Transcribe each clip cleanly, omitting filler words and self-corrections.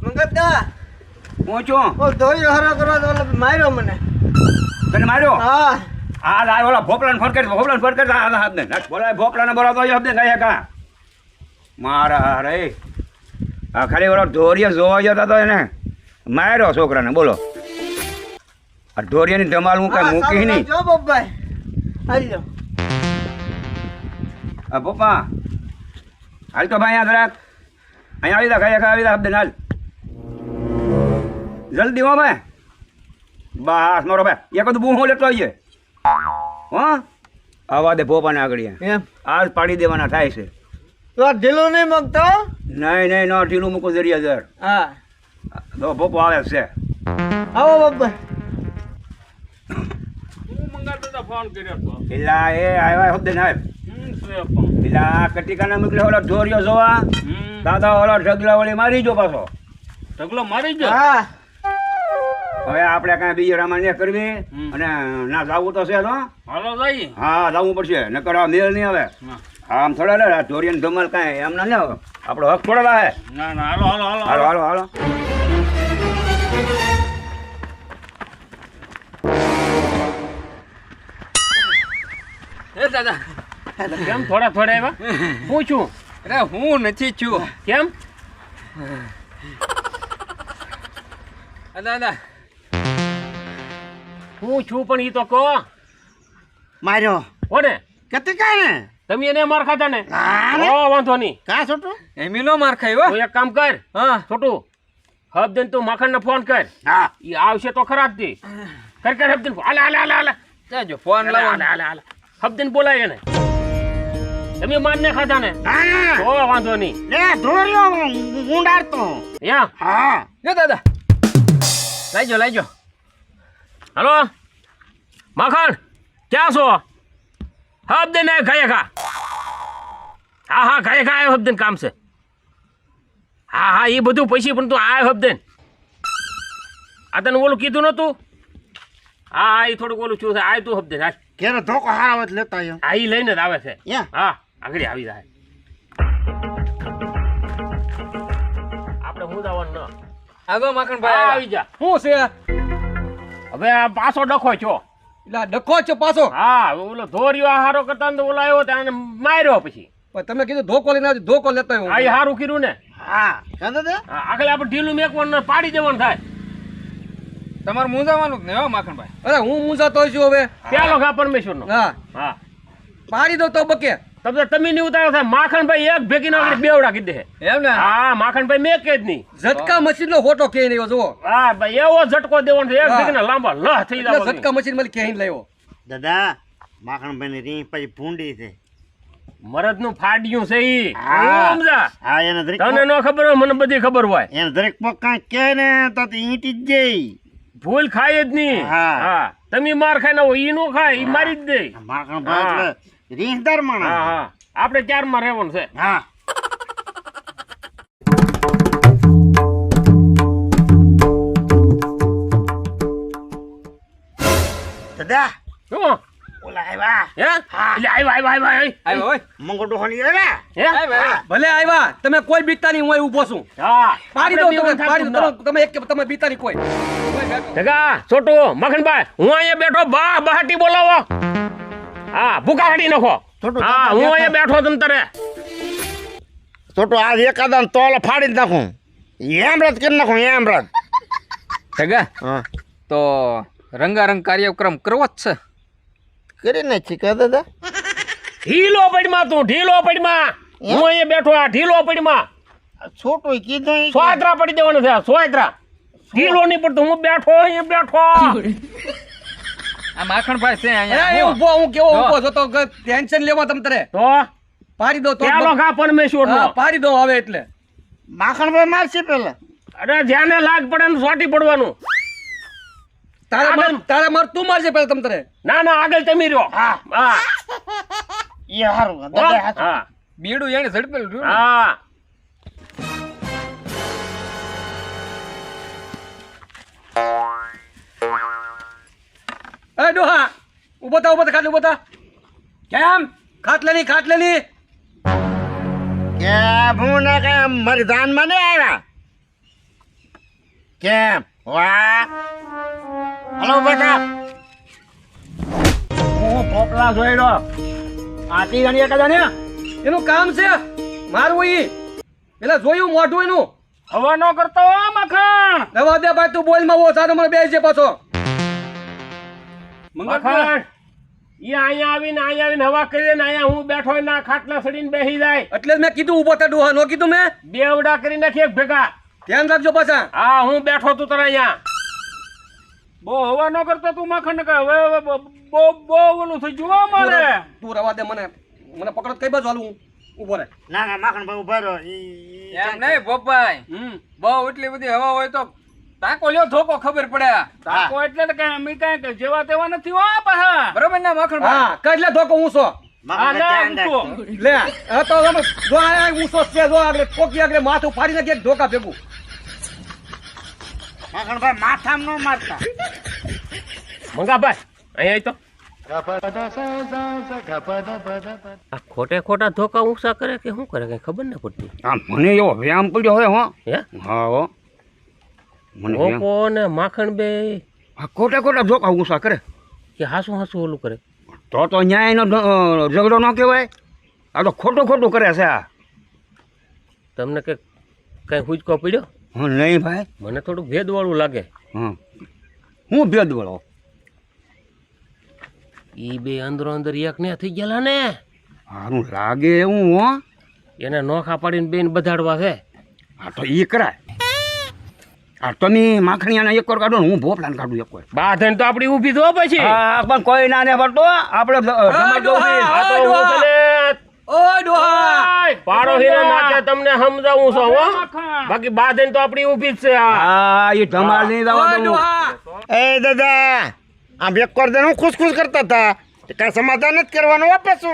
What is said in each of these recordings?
મંગતદા પહોંચો. ઓ ધોઈ હરો કરવા તો ઓલો માર્યો મને. તને માર્યો? હા આ ઓલા ભોપલાને ફોન કરી, ભોપલાને ફોન કરી આ હાથ ને બોલાય, ભોપલાને બોલાવતો હોય હબને ગયા કા મારા રે. આ ખાલી ઓલો ઢોરિયો જોવા જતા તો એને માર્યો છોકરાને. બોલો આ ઢોરિયાની ધમાલ હું કઈ મૂકી નહીં. જો બબ્બાઈ હાલ્યો. આ પપ્પા હાલ તો ભાઈ અહીંયા જરાક અહીંયા આવી જા, ગયા કા આવી જા હબને હાલ જલ્દી હો ભાઈ. બસ મારો ભાઈ એક બધું બૂહો લેતો આવીએ હો. આવા દે ભોપાને આગળ એમ આજ પાડી દેવાના થાય છે. તો આ ઢીલું નહીં મગતો. નહીં નો ઢીલું મૂકો જરિયા દર. હા તો ભોપો આવે છે. આવો બબ્બાઈ. ફોન કર્યો તો પેલા એ આવ્યા હબદે ના પેલા કટિકાના મોકલ્યો ઓલો ઢોરિયો જોવા. દાદા ઓલો ઢગલા વળી મારી જો પાછો. ઢગલો મારી ગયો. હા હવે આપણે કાંઈ બીજી રામાયણ નહીં કરવી અને ના જાવું તો છે તો. હાલો જઈએ. હા જાવું પડશે નકર આ મેળ નહીં આવે. આમ થોડા લે ઢોરિયાની ધમાલ કાંઈ એમ ના આવે. આપણો હક થોડા લાવે. ના ના હાલો હાલો હાલો હાલો હાલો હાલો. એ દાદા કેમ થોડા થોડા આવ્યા? પૂછું. અરે હું નથી છું. કેમ? દાદા હું છું પણ ઈ તો કહો. માર્યો કોને? કતિકા ને. તમે એને માર ખાતા ને? ના ઓ વાંધો નહીં. કા છોટું. એમી નો માર ખાયો. તું એક કામ કર. હા છોટું હબદન તું માખણને ફોન કર. હા ઈ આવશે તો ખરા જ દી. કર હબદન. હાલે હાલે હાલે હાલે જાજો ફોન લાવો. હાલે હાલે હાલે હબદન બોલાય એને. તમે માર ને ખાતા ને? હા ઓ વાંધો નહીં. લે ધોર્યો ઊંડાડતો. યા હા લે દાદા લાઈજો લાઈજો. હલો માખણ ક્યાં છો? હબદન આય ખાય ખા. હા ખાય ખા આયો હબદન કામ છે. હા એ બધું પૈસા પણ તું આયો હબદન. આ તને ઓલું કીધું નતું? હા એ થોડુંક ઓલું છું આય તું હબદન. હા કેરો ધોકો હારાવત લેતા આવ્યો. આ ઈ લઈને જ આવે છે. યા હા આગળ આવી જાય. આપણે હું જવાનું ન. આગો માખણ હા, ભાઈ આવી જા. શું છે હવે આ પાછો ડખો છો. એટલે ડખો છો પાછો? હા ઓલો ધોરિયો હારો કરતા ને તો ઓલો આવ્યો ત્યાં માર્યો પછી. પણ તમે કીધું ધોકો લઈને આવજો, ધોકો લેતા આ આવ્યો. હારું કર્યું ને. હા કહેતો તે. હા, આગળ આપણે ઢીલું મેકવાનું ને પાડી દેવાનું થાય. તમારે મૂંઝાવાનું જ નહીં હો માખણ ભાઈ. અરે હું મૂંઝાતો છું હવે. પેલો ઘા પરમેશ્વર નો. હા હા પાડી દો તો બકે. તમે નહીં ઉતારો થાય. માખણભાઈ એક ભેગી ના આગળ બેવડા કીધે. એમ ને હા માખણભાઈ મેં કે જ નહીં. ઝટકા મશીન નો ફોટો કે નહીં જુઓ. હા ભાઈ એવો ઝટકો દેવાનો છે એક હા. ભેગી લાંબા લહ થઈ એટલે જાય. ઝટકા મશીન માં ક્યાંય લાવ્યો. દાદા માખણભાઈ ની રીંગ પછી ભૂંડી છે. મરદ નું ફાડ્યું છે ઈ. હા. સમજા? હા એને દરેક તને ન ખબર હોય મને બધી ખબર હોય. એને દરેક પગ કાંઈક કહે ને તો તે ઈંટી જ જઈ. ભૂલ ખાય જ નહીં. હા. હા તમે માર ખાઈ ના હોય ઈ નો ખાય ઈ મારી જ દે. માખણભાઈ હા. એટલે રીંગદાર હા માણસ. હા આપણે 4 માં રહેવાનું છે. હા દાદા શું? ઓલા આવ્યા. હે? એટલે આવ્યા. આવ્યો હોય. મંગોટો હોલી આવ્યા. હે? ભલે આવ્યા તમે કોઈ બીતા નહીં, હું ઊભો છું. હા પાડી દો આપણે તમે, બેવાનું પાડી થાતું દો ના. તમે એક તમે બીતા નહીં કોઈ. જગા છોટુ મખનભાઈ હું અહીંયા બેઠો બહાટી બોલાવો. હા ભૂકા કાઢી નાખો. છોટુ, હા હું અહીંયા બેઠો તમ તારે. છોટો આ એકાદા તોલ ફાડી જ નાખું. હેમરત કરી નાખું હેમરત. જગા હા તો રંગારંગ કાર્યક્રમ કરવો જ છે. કરી નાખી કા દાદા. ઢીલો પડીમાં તું ઢીલો પડીમાં. હું અહીંયા બેઠો આ ઢીલો પડીમાં. છોટો કીધું ઈ કે- સોયત્રા પડી દેવાનું છે સોયત્રા. ઢીલો નહીં પડતો હું બેઠો અહીંયા બેઠો. આ માખણ ભાઈ છે અરે એ અહીંયા. ઊભો હું કેવો જો. ઊભો છો તો ટેન્શન લેવા તમ તારે. તો પાડી દો તો પેલો ઘા પરમેશ્વર હા, નો. પાડી દો હવે એટલે. માખણભાઈ મારશે પેલા. અરે ધ્યાને લાગ પડે ને સોટી પડવાનું. તારે માર તું મારશે પેલા તમ તારે. ના ના આગળ તમે રહ્યો. હા હા એ હારું દાદા હાચું. હા બીડું એને ઝડપેલું રહ્યું ને. હા એ ડોહા ઊભો થા ખાટલે ઊભો થા. કેમ? ખાટલે ની કે હું ને કે મારી જાનમાં નહીં આવ્યા કેમ વાહ હલો બેટા હું ભોપલા જોઈ લો આતી ગણી કદા ને એનું કામ છે મારવું ઈ એટલે જોયું મોઢું એનું હવા નો કરતો હો મખણ દવા દે ભાઈ તું બોલ માં વો સારો મને બેસી પાછો મખણ ઈ અહીંયા આવીને હવા કરીને અહીંયા હું બેઠો ના ખાટલા સડીને બેસી જાય એટલે જ મેં કીધું ઉભો થા ડોહા નો કીધું મેં બેવડા કરી નાખી એક ભેગા ધ્યાન રાખજો પાછા હા હું બેઠો તું તારા અહીંયા બહુ હવા નો કરતો તું મખણ કે હવે બહુ ઓલું થઈ ગયું હો મારે તું રવા દે મને પકડો કઈ બાજુ હાલું ઉભો રહે ના ના માખણ ભાઈ ઉભા રહો એમ નહીં ભોપાઈ બહુ એટલી બધી હવા હોય તો તાકો લ્યો ધોકો ખબર પડે તાકો એટલે કે અમે કાંઈ કે જેવા તેવા નથી હો પાછા બરોબર ને મખણ હા કઈ લે ધોકો ઊંચો લે આ તો આમ જો આ ઊંચો છે જો આગળ કોકી આગળ માથું ફાડી નાખે એક ધોકા ભેગું માખણ ભાઈ માથામાં ન મારતા મંગાભાઈ અહીંયા આ ખોટે ખોટા ધોકા ઊંચા કરે કે શું કરે કઈ ખબર ન પડતી આ મને એવો વ્યાયામ પડ્યો હવે હો હે હા હો મને વ્યાયામ. ધોકો ને માખણ બે આ ખોટા ખોટા ધોકા ઊંચા કરે કે હાસું હાસું ઓલું કરે તો ન્યાયનો ઝઘડો ન કહેવાય આ તો ખોટું કરે છે આ તમને કે કઈ હુજકો પડ્યો હા નહીં ભાઈ મને થોડું ભેદવાળું લાગે હા હું ભેદ બોલો ઈ બે અંદરો અંદર એક ને થઈ ગયેલા ને સારું લાગે એવું હો એને નોખા પાડીને બેન બધાડવા છે આ તો ઈ કરાય આ તમે માખણીયાના એક વાર કાઢો ને હું ભોપલાને કાઢું એક વાર બાધન તો આપડી ઊભી દો પછી હા પણ કોઈ ના ને પડતો આપણે સમાજ જવું જોઈએ. આ તો હું તને ઓય ડોહા પાડો હીરો નાખે તમને સમજાવું છું હો બાકી બાધન તો આપડી ઊભી જ છે આ હા એ ધમાલ નહીં જવા ઓય દઉં ડોહા એ દાદા આમ એક વાર હું ખુશ કરતા હતા કઈ સમાધાન જ કરવાનું વાપસ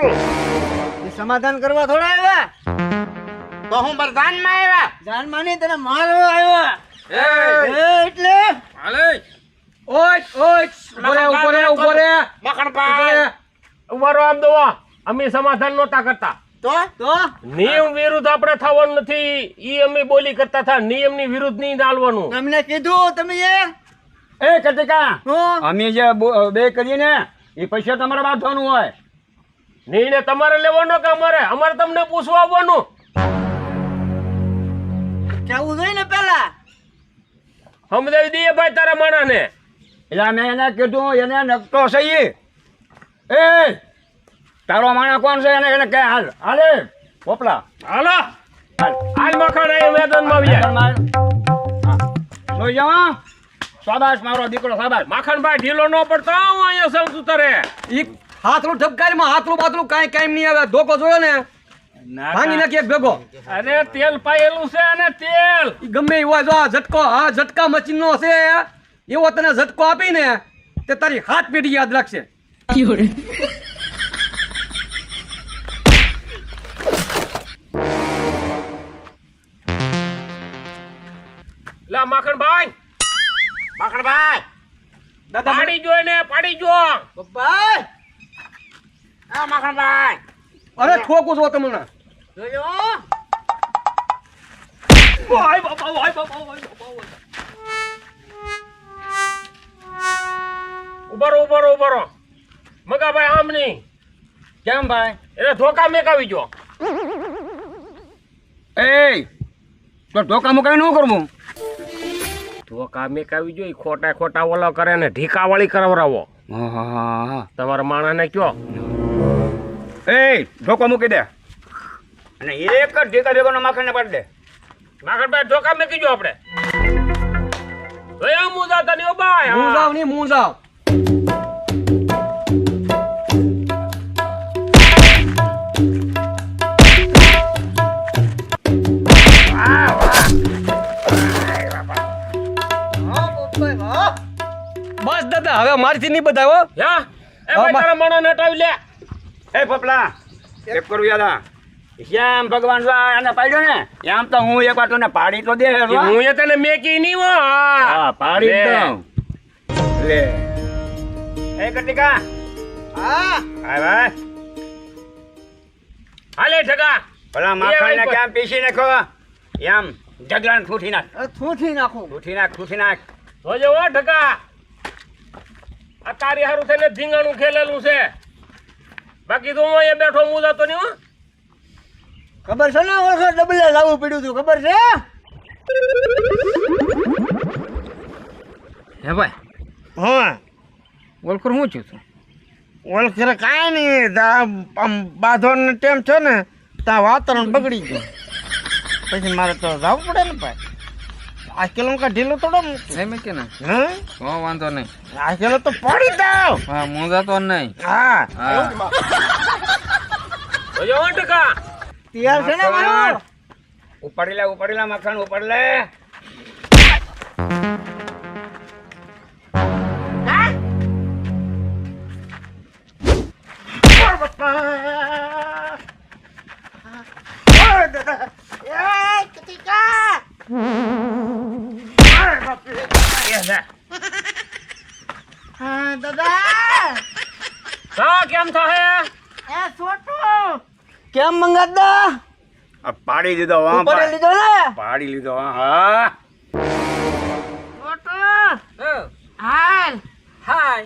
સમાધાન કરવા થોડા આવ્યા તો હું બરદાનમાં આવ્યા જાનમાં નહીં તને મારવા આવ્યા એટલે હાલે ઓય ઉભો રે મખણભાઈ ઉભારો આમ દો અમે સમાધાન નહોતા કરતા તો નિયમ વિરુદ્ધ આપણે થવાનું નથી ઈ અમે બોલી કરતા હતા નિયમની વિરુદ્ધ નહીં ચાલવાનું તમને કીધું તમે એ કટિકા અમે જે બે કરીએ ને એ પૈસા તમારે બાંધવાનું હોય નિર્ણય તમારે લેવાનો કે અમારે તમને પૂછવા આવવાનું કેવું જોઈએ ને પેલા સમજાવી દઈએ ભાઈ તારા માણાને એટલે મેં એને કીધું એને નકતો સહી એ તારો માણા કોણ છે એને કે હાલે પોપલા હાલો હાલ મખણ અહીં મેદાનમાં આવી જાય જોઈ જાઓ શાબાશ મારો દીકરો શાબાશ માખણભાઈ ઢીલો ન પડતો હું અહીંયા સૌ તું તારે ઈ હાથલું ઠપકારીમાં હાથલું બાથલું કાંઈ નહીં આવે ધોકો જોયો ને ભાંગી નાખી એક ભેગો અરે તેલ પાયેલું છે અને તેલ ઈ ગમે એ હોય જો આ ઝટકા મશીનનો છે એવો તને ઝટકો આપીને તે તારી હાથ પેઢી યાદ રાખશે લા માખણભાઈ દાદા પાડી જો ને પાડી જો ભાઈ આ મખણભાઈ અરે ઠોકું છો તમને જોજો ઉભરો મગાભાઈ આમ નહીં કેમ ભાઈ એને ધોકા મેકાવી જો એ તો ઢોકા મુકાઈ ન કરવું ધોકા મેકાવી જો ખોટા ઓલા કરે ને ઢીકા વાળી કરાવરાવો હા તમારા માણાને કયો એ ઢોકો મૂકી દે અને એક જ ઢીકા ભેગો માખણ ને પાડી દે માખણભાઈ ધોકા મેકી જો આપણે જોયા મું જાતા ની ઓ ભાઈ હું જાવ નહીં હું જાવ બસ દાદા હવે મારથી નહીં બતાવો યા એ ભાઈ તારા માણાને હટાવી લે એ પપલા એક કરું યાદા શ્યામ ભગવાન એને પાડ્યો ને આમ તો હું એક વાર તને પાડી તો દે હું એ તને મેકી નહીં હો હા પાડી લે. દઉં લે એ કટિકા હા હાય ભાઈ હાલે ઠગા પેલા માખણને કેમ પીસી નાખો એમ જગલાને ફૂટી નાખ થૂથી નાખું. ફૂટી નાખ જોજે ઓ ઢકા આ તારી હારું થઈને ધીંગાણું ખેલેલું છે બાકી તો હું અહીંયા બેઠો હું જતો નહીં હો ખબર છે ને ઓળખો ડબલે લાવવું પડ્યું હતું ખબર છે? હે ભાઈ હા ઓળખું હું છું તું ઓળખે કાંઈ નહીં આમ બાંધવાનો ટેમ છે ને ત્યાં વાતાવરણ બગડી ગયું પછી મારે તો જવું પડે ને ભાઈ આ કિલો ઢીલો થોડો મૂકું. નહીં મેં કે ના હા વાંધો નહીં આ કિલો તો પડી દઉં. હા હું જતો નહીં હા હા જોજે ઓ ઢકા તૈયાર છે ને મારો? ઉપાડી લે માખણ ઉપાડી લે હા કેમ થાય કેમ મંગાતા? આ પાડી દીધો વાહ ઉપર લીધો ને? પાડી લીધો હા હાલ હાય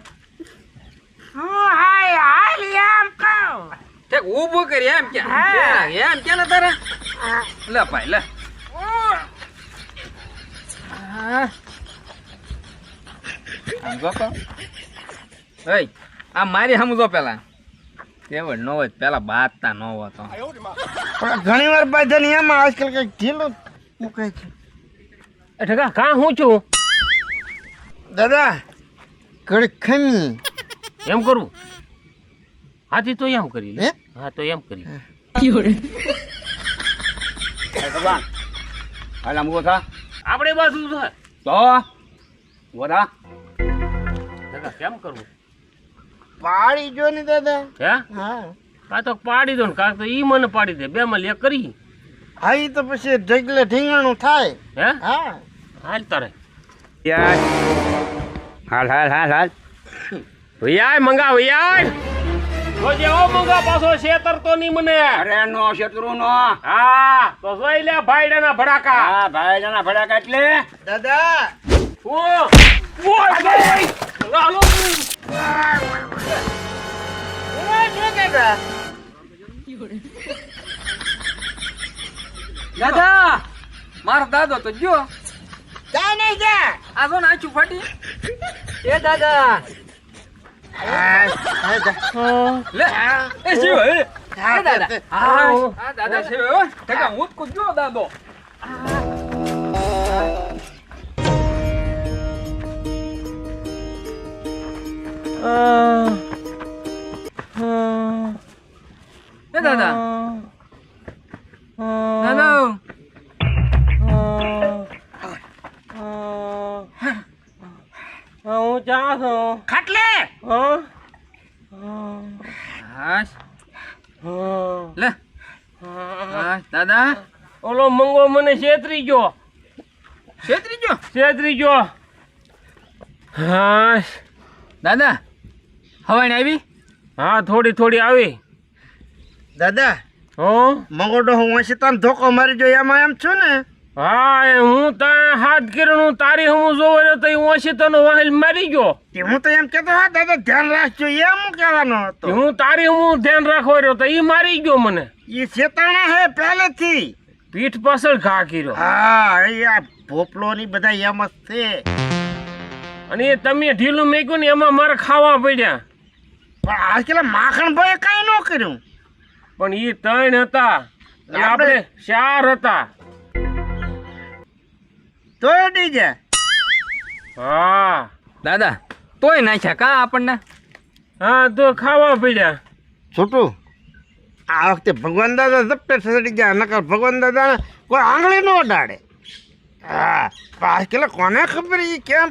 હું હાલ એમ કહું. ઠેક ઊભું કરી એમ કે એમ કે ને તારે લે ભાઈ લે આમ જો તો એય આ મારી સમજો પેલા કેવડ નો હોય પેલા બાતતા નો હોતો પણ ઘણી વાર બાજન એમાં આજકાલ કઈ ઢીલું મુકાય છે. એ ઢકા કાં હું છું દાદા ઘડી ખમી એમ કરું હાથી તો એમ કરી લે હે? હા તો એમ કરી ભગવાન હાલ આમ થા આપણે બાજુ છે તો વરા ઢકા કેમ કરવું પાડી જો ને દાદા. હે હા કાં તો પાડી દો ને કાં તો ઈ મને પાડી દે બે માં લે કરી હા ઈ તો પછી ઢગલે ઢીંગાણું થાય. હે હા હાલ તારે યાર હાલ ભૈયા મંગા ભૈયા જોજે ઓ મંગા પાછો શેતર તો નહીં મને અરે નો શત્રુ નો હા તો જોઈ લે ભાઈડાના ભડાકા હા ભાઈ જણા ભડાકા એટલે દાદા ઓ ઓય ભાઈ હાલો દાદા મારો દાદો તો જો કાંઈ નહીં જા. આ જો ને આચું ફાટી એ દાદા લે એ જીવ એ દાદા હા આ દાદા છે હો ઠેકા હું જ જો દાદો એ દાદા દાદા હું જા છું ખાટલે હાશ લે હાશ દાદા ઓલો મંગો મને છેતરી ગયો છેતરી ગયો હા દાદા હવાઈ આવી હા થોડી આવી દાદા હો મગોડો હું વંશિતાન ધોકો મારી જો એમાં એમ છું ને. હા એ હું ત્યાં હાથ કર્યું તારી હું જોવો ને તો ઓશિતાનો વાહલ મારી ગયો તે હું તો એમ કેતો હા દાદા ધ્યાન રાખજો એમ હું કહેવાનો હતો. હું તારી હું ધ્યાન રાખવા રહ્યો તો એ મારી ગયો મને એ ચેતણા હે પહેલેથી. પીઠ પાછળ ઘા કર્યો હા એ આ ભોપલો ની બધા એમ જ છે. અને એ તમે ઢીલું મેક્યું ને એમાં મારે ખાવા પડ્યા પણ આજકાલ માખણ ભાઈ કઈ ન કર્યું. પણ એ ત્રણ હતા અને આપણે 4 હતા તો ડીજે હા દાદા તોય નાખ્યા કા આપણને હા તો ખાવા પડ્યા છોટું આ વખતે ભગવાન દાદા ઝપટે સડી ગયા નકર ભગવાન દાદા કોઈ આંગળી ન અડાડે. હા પણ આજકાલ કોને ખબર એ કેમ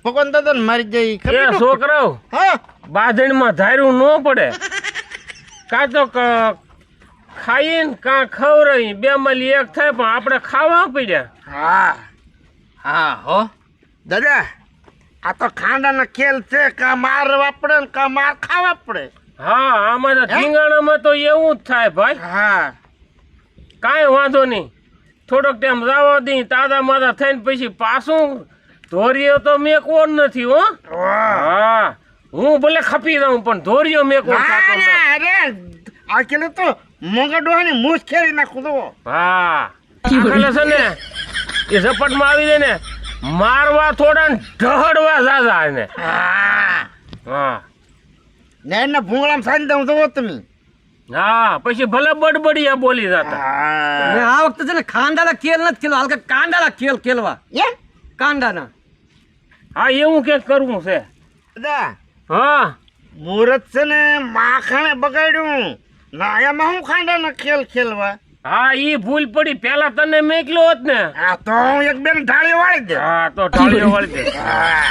ભગવાન દાદા ને મારી જાય એ ખબર ન. છોકરાઓ હા બાંધણીમાં ધાર્યું ન પડે કાં તો ખાઈને કાં ખવડાવી બે માંથી એક થાય પણ આપણે ખાવા પડ્યા હા હા હો દાદા આ તો ખાંડાનો ખેલ છે. કા મારવા પડે ને કા માર ખાવા પડે. હા આમાં તો ધીંગાણામાં તો એવું જ થાય ભાઈ હા કાંઈ વાંધો નહીં, થોડોક ટાઈમ જવા દઈ, તાજા માજા થઈને પછી પાછું ધોરીઓ તો મેકવો જ નથી હો. હા, હું ભલે ખપી જાઉં પણ ધોરીઓ મેકવો થતો નથી. અરે આ કેલે તો મોગડોની મૂછ ખેરી નાખું તો. હા, આખલે છે ને એ ઝપટમાં આવી જાય ને મારવા થોડા ને ઢહડવા જાજા એને. હા ને એના ભૂંગળામાં સાંજ દઉં તો તમે. હા, પછી ભલે બડબડિયા બોલી જતા. ને આ વખતે છે ને ખાંડાના ખેલ નથી ખેલવા, હાલકા કાંડાના ખેલ ખેલવા. એમ કાંડાના. હા, એવું કંઈક કરવું છે. દા હા, મુહૂર્ત છે ને માખણે બગાડ્યું ના એમાં હું ખાંડાના ખેલ ખેલવા. હા, ઈ ભૂલ પડી, પેલા તને મેકલ્યો હોત ને. આ તો હું એક બેન ઢાળી વાળી દે. હા, તો ટાળીઓ વાળી દે. હા